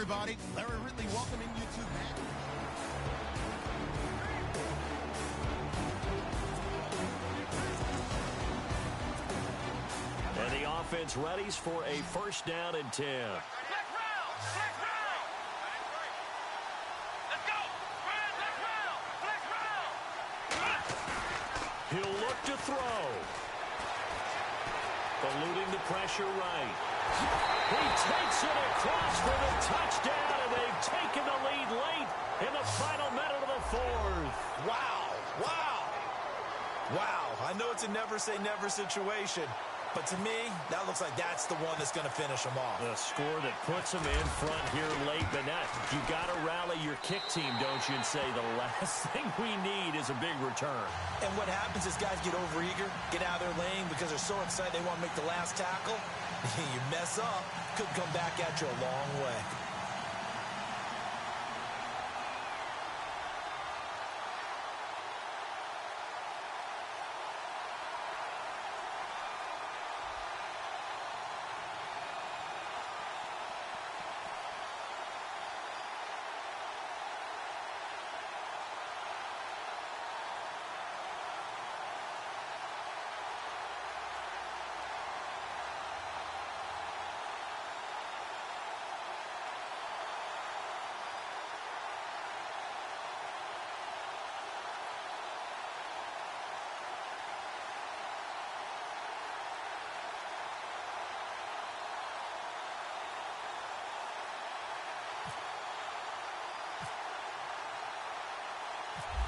everybody. Larry Ridley welcoming you to that. And the offense readies for a first down and 10. He'll look to throw. Eluding the pressure right. He takes it across for the touchdown, and they've taken the lead late in the final minute of the fourth. Wow, wow, wow. I know it's a never-say-never situation, but to me, that looks like that's the one that's going to finish them off. The score that puts them in front here late, but now you got to rally your kick team, don't you, and say the last thing we need is a big return. And what happens is guys get overeager, get out of their lane because they're so excited they want to make the last tackle. You mess up, could come back at you a long way.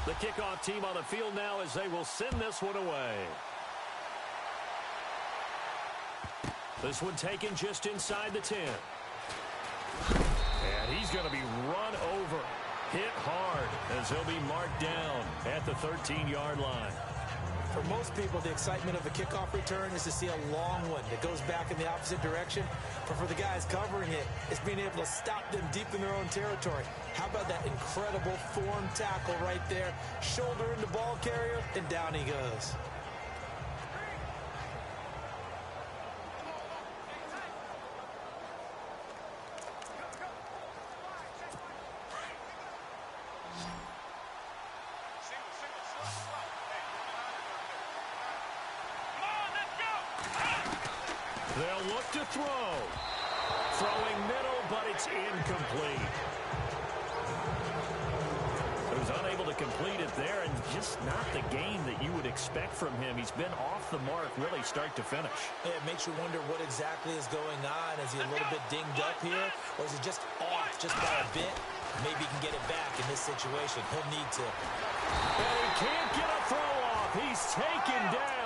The kickoff team on the field now as they will send this one away. This one taken just inside the 10. And he's going to be run over, hit hard, as he'll be marked down at the 13-yard line. For most people, the excitement of a kickoff return is to see a long one that goes back in the opposite direction. But for the guys covering it, it's being able to stop them deep in their own territory. How about that incredible form tackle right there? Shoulder in the ball carrier, and down he goes. They'll look to throw. Throwing middle, but it's incomplete. He was unable to complete it there, and just not the game that you would expect from him. He's been off the mark really start to finish. It makes you wonder what exactly is going on. Is he a little bit dinged up here, or is he just off just by a bit? Maybe he can get it back in this situation. He'll need to. And he can't get a throw off. He's taken down.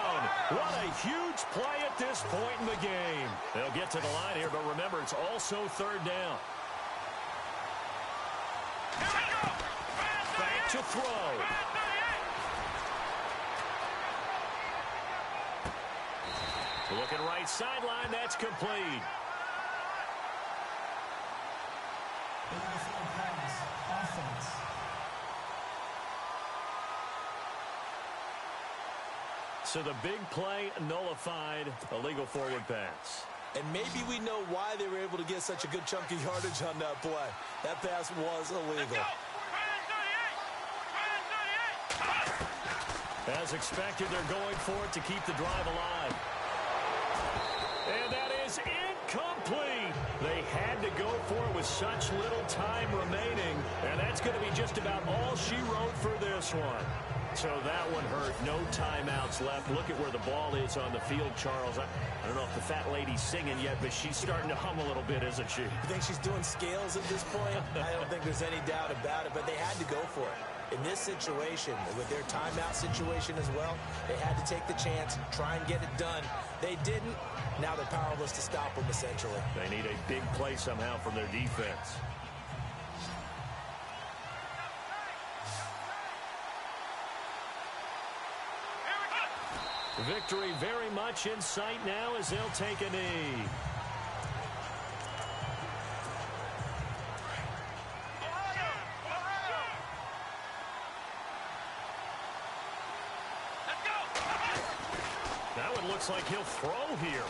What a huge play at this point in the game. They'll get to the line here, but remember, it's also third down. Back to throw. Looking right sideline, that's complete. So the big play nullified, illegal forward pass. And maybe we know why they were able to get such a good chunk of yardage on that play. That pass was illegal. As expected, they're going for it to keep the drive alive. And that is incomplete. They had to go for it with such little time remaining. And that's going to be just about all she wrote for this one. So that one hurt. No timeouts left. Look at where the ball is on the field, Charles. I don't know if the fat lady's singing yet, but she's starting to hum a little bit, isn't she? You think she's doing scales at this point? I don't think there's any doubt about it, but they had to go for it. In this situation, with their timeout situation as well, they had to take the chance, try and get it done. They didn't. Now they're powerless to stop them, essentially. They need a big play somehow from their defense. Victory very much in sight now as they'll take a knee. That one looks like he'll throw here.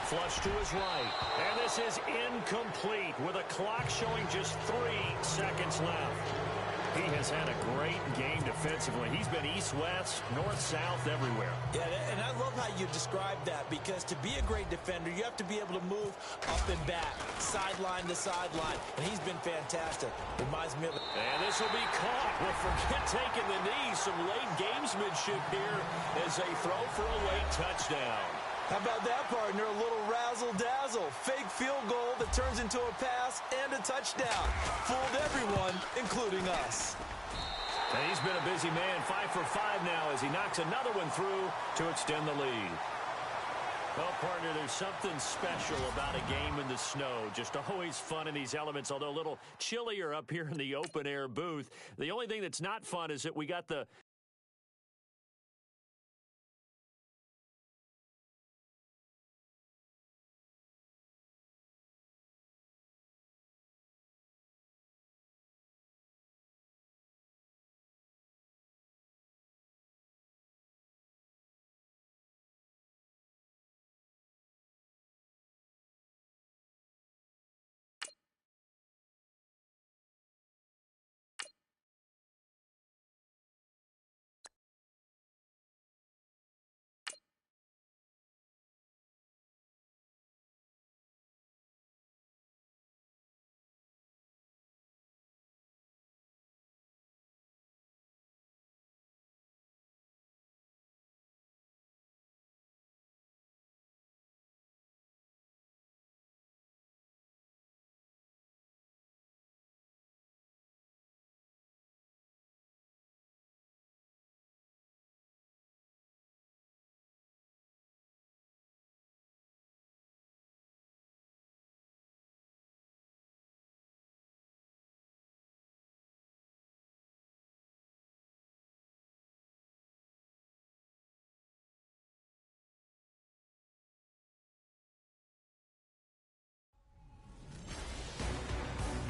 Flush to his right. And this is incomplete with a clock showing just 3 seconds left. He has had a great game defensively. He's been east-west, north-south, everywhere. Yeah, and I love how you describe that, because to be a great defender, you have to be able to move up and back, sideline to sideline, and he's been fantastic. Reminds me of... And this will be caught. Well, forget taking the knee. Some late gamesmanship here as they throw for a late touchdown. How about that, partner? A little razzle-dazzle. Fake field goal that turns into a pass and a touchdown. Fooled everyone, including us. And he's been a busy man, 5 for 5 now as he knocks another one through to extend the lead. Well, partner, there's something special about a game in the snow. Just always fun in these elements, although a little chillier up here in the open-air booth. The only thing that's not fun is that we got the...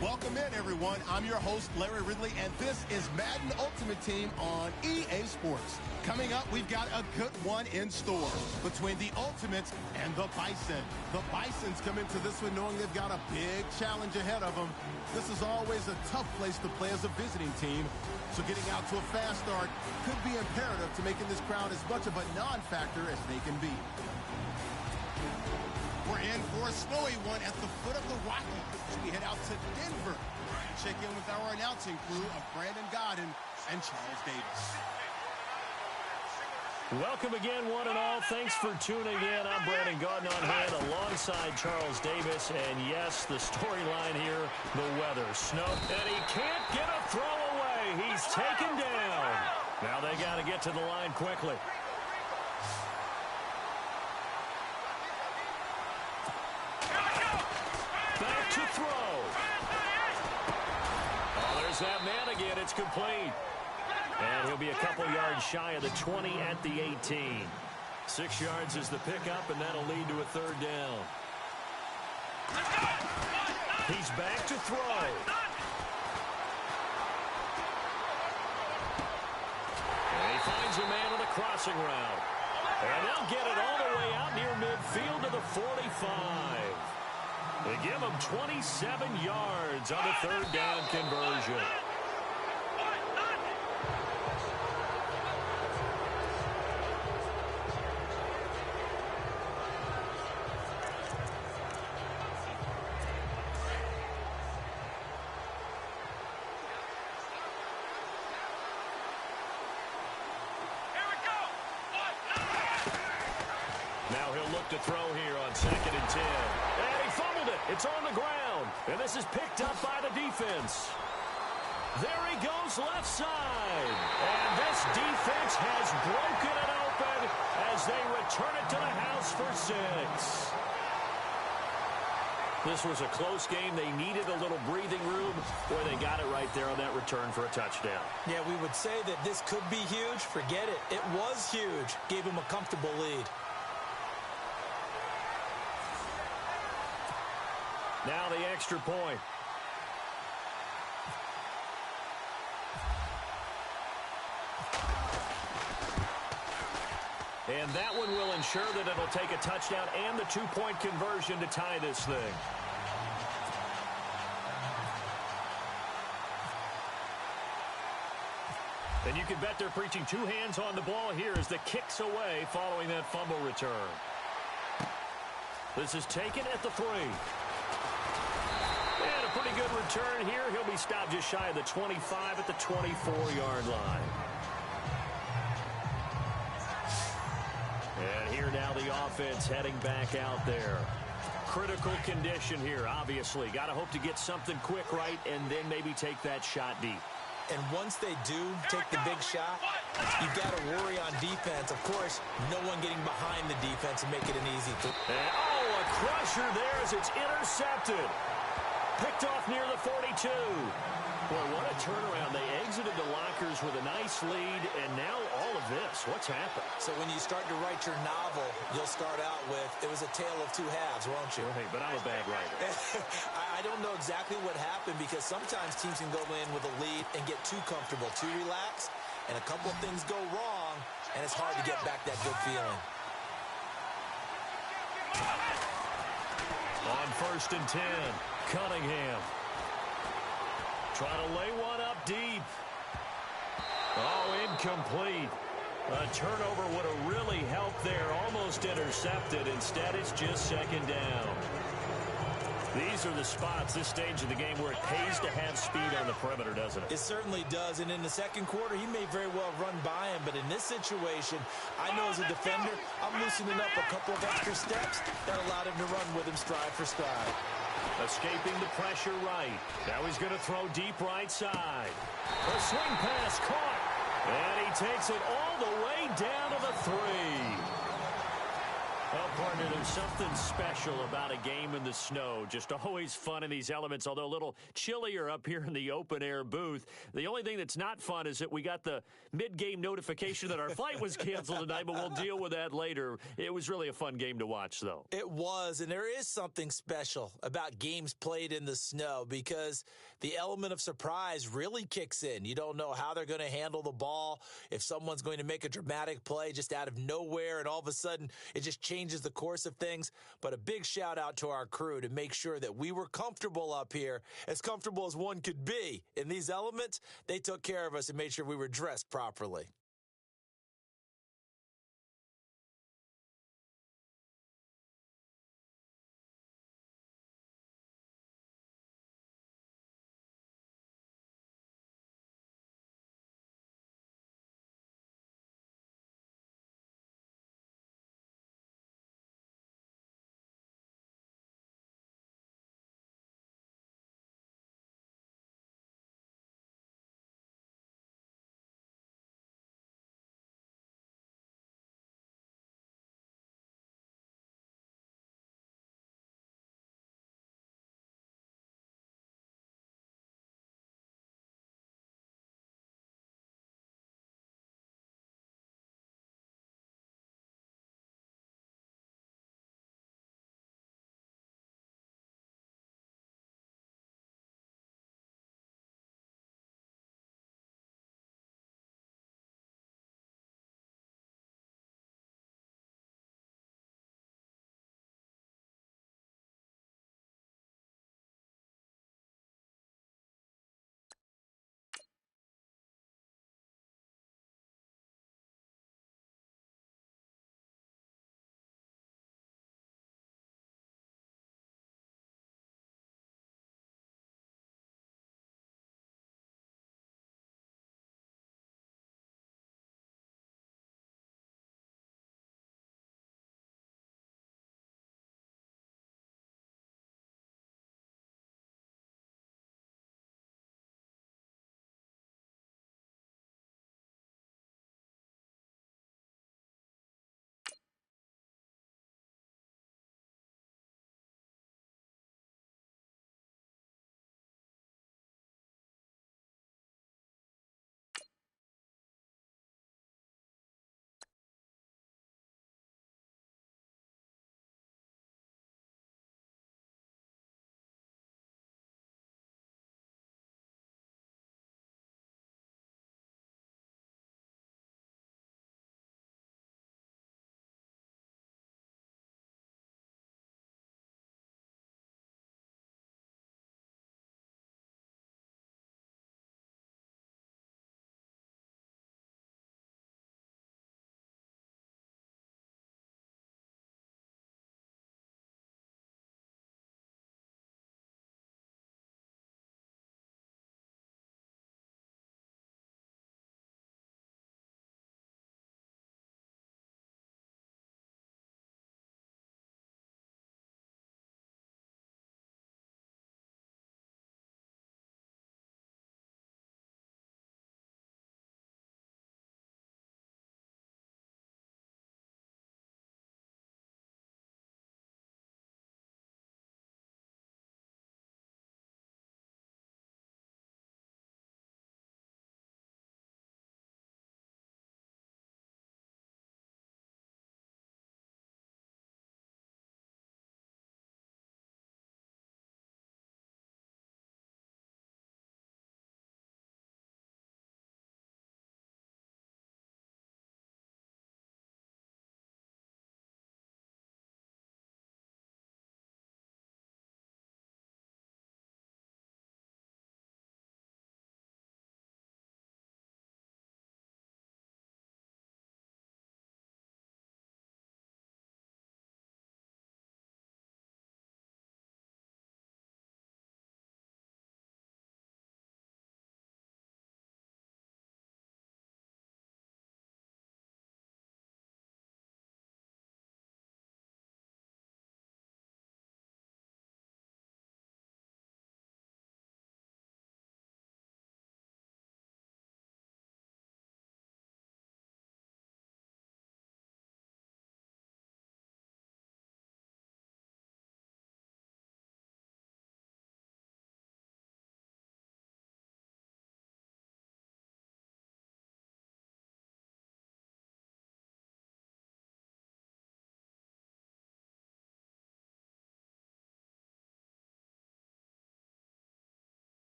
Welcome in, everyone. I'm your host, Larry Ridley, and this is Madden Ultimate Team on EA Sports. Coming up, we've got a good one in store between the Ultimates and the Bison. The Bisons come into this one knowing they've got a big challenge ahead of them. This is always a tough place to play as a visiting team, so getting out to a fast start could be imperative to making this crowd as much of a non-factor as they can be. We're in for a snowy one at the foot of the Rockies. We head out to Denver and check in with our announcing crew of Brandon Godden and Charles Davis. Welcome again, one and all. Thanks for tuning in. I'm Brandon Godden on hand alongside Charles Davis. And yes, the storyline here, the weather. Snow, and he can't get a throw away. He's taken down. Now they got to get to the line quickly. Back to throw. Oh, there's that man again. It's complete. And he'll be a couple yards shy of the 20 at the 18. 6 yards is the pickup, and that'll lead to a third down. He's back to throw. And he finds a man on the crossing route. And they'll get it all the way out near midfield to the 45. They give him 27 yards on the third down conversion. Now he'll look to throw here on 2nd and 10. And he fumbled it. It's on the ground. And this is picked up by the defense. There he goes left side. And this defense has broken it open as they return it to the house for 6. This was a close game. They needed a little breathing room. Boy, they got it right there on that return for a touchdown. Yeah, we would say that this could be huge. Forget it. It was huge. Gave him a comfortable lead. Now the extra point. And that one will ensure that it'll take a touchdown and the two-point conversion to tie this thing. And you can bet they're preaching two hands on the ball here as the kick's away following that fumble return. This is taken at the 3. And a pretty good return here. He'll be stopped just shy of the 25 at the 24-yard line. And here now the offense heading back out there. Critical condition here, obviously. Got to hope to get something quick right and then maybe take that shot deep. And once they do take the big shot, you've got to worry on defense. Of course, no one getting behind the defense and make it an easy thing. And, oh, a crusher there as it's intercepted. Picked off near the 42. Boy, what a turnaround. They exited the lockers with a nice lead, and now all of this. What's happened? So when you start to write your novel, you'll start out with, it was a tale of two halves, won't you? Hey, but I'm a bad writer. I don't know exactly what happened because sometimes teams can go in with a lead and get too comfortable, too relaxed, and a couple of things go wrong, and it's hard to get back that good feeling. On 1st and 10, Cunningham. Trying to lay one up deep. Oh, incomplete. A turnover would have really helped there. Almost intercepted. Instead, it's just 2nd down. These are the spots, this stage of the game, where it pays to have speed on the perimeter, doesn't it? It certainly does. And in the second quarter, he may very well run by him. But in this situation, I know as a defender, I'm loosening up a couple of extra steps that allowed him to run with him stride for stride. Escaping the pressure right. Now he's going to throw deep right side. A swing pass caught. And he takes it all the way down to the 3. Well, partner, there's something special about a game in the snow. Just always fun in these elements, although a little chillier up here in the open-air booth. The only thing that's not fun is that we got the mid-game notification that our flight was canceled tonight, but we'll deal with that later. It was really a fun game to watch, though. It was, and there is something special about games played in the snow because the element of surprise really kicks in. You don't know how they're going to handle the ball, if someone's going to make a dramatic play just out of nowhere, and all of a sudden it just changes the course of things. But a big shout out to our crew to make sure that we were comfortable up here, as comfortable as one could be. In these elements, they took care of us and made sure we were dressed properly.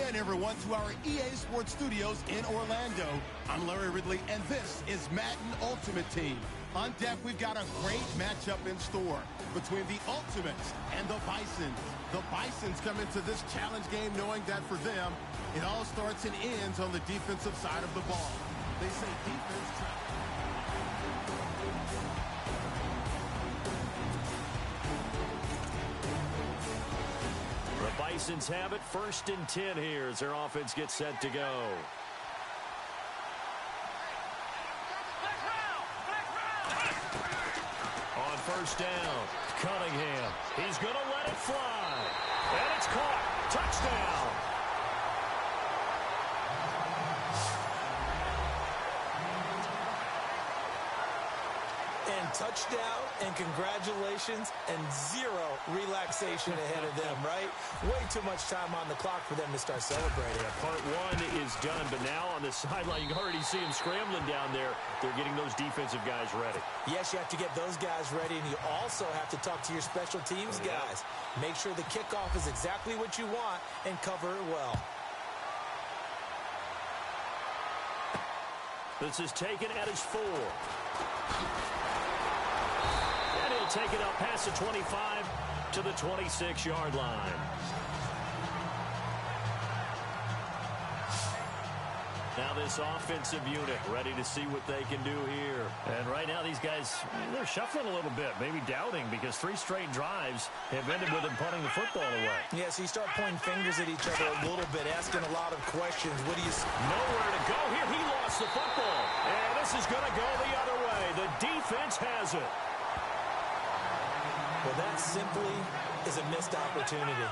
in, everyone, to our EA Sports Studios in Orlando. I'm Larry Ridley, and this is Madden Ultimate Team. On deck, we've got a great matchup in store between the Ultimates and the Bisons. The Bisons come into this challenge game knowing that for them, it all starts and ends on the defensive side of the ball. They say defense... The Bisons have it 1st and 10 here as their offense gets set to go. On 1st down, Cunningham. He's going to let it fly. And it's caught. Touchdown. Touchdown and congratulations and zero relaxation ahead of them, right? Way too much time on the clock for them to start celebrating. Yeah, part one is done, but now on the sideline, you can already see them scrambling down there. They're getting those defensive guys ready. Yes, you have to get those guys ready, and you also have to talk to your special teams guys. Make sure the kickoff is exactly what you want and cover it well. This is taken at his 4. Take it up past the 25 to the 26-yard line. Now this offensive unit ready to see what they can do here. And right now these guys, they're shuffling a little bit, maybe doubting, because 3 straight drives have ended with them punting the football away. Yeah, so you start pointing fingers at each other a little bit, asking a lot of questions. What do you... Nowhere to go here. He lost the football. And this is going to go the other way. The defense has it. Well, that simply is a missed opportunity.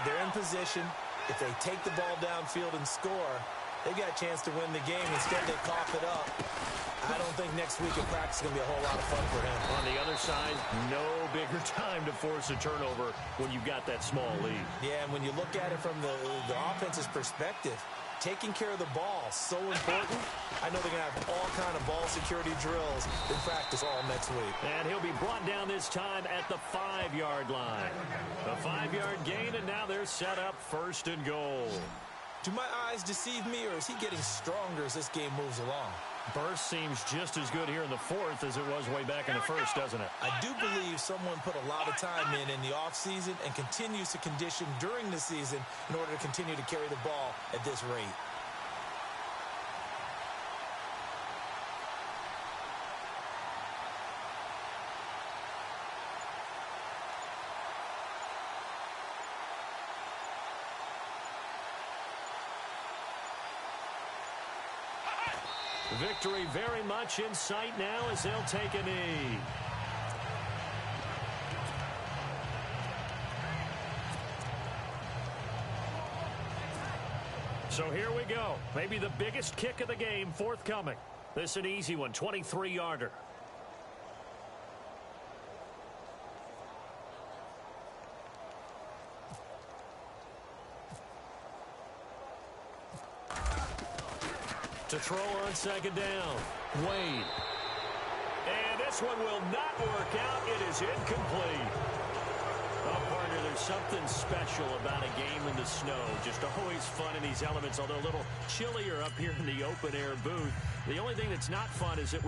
They're in position. If they take the ball downfield and score, they got a chance to win the game. Instead, they cough it up. I don't think next week in practice is going to be a whole lot of fun for him. On the other side, no bigger time to force a turnover when you've got that small lead. Yeah, and when you look at it from the offense's perspective, taking care of the ball, so important. I know they're going to have all kind of ball security drills in practice all next week. And he'll be brought down this time at the 5-yard line. A 5-yard gain, and now they're set up 1st and goal. Do my eyes deceive me, or is he getting stronger as this game moves along? Burst seems just as good here in the 4th as it was way back in the 1st, doesn't it? I do believe someone put a lot of time in the offseason and continues to condition during the season in order to continue to carry the ball at this rate. Victory very much in sight now as they'll take a knee. So here we go. Maybe the biggest kick of the game forthcoming. This is an easy one, 23-yarder. To throw on 2nd down. Wade. And this one will not work out. It is incomplete. Oh, partner, there's something special about a game in the snow. Just always fun in these elements, although a little chillier up here in the open-air booth. The only thing that's not fun is that...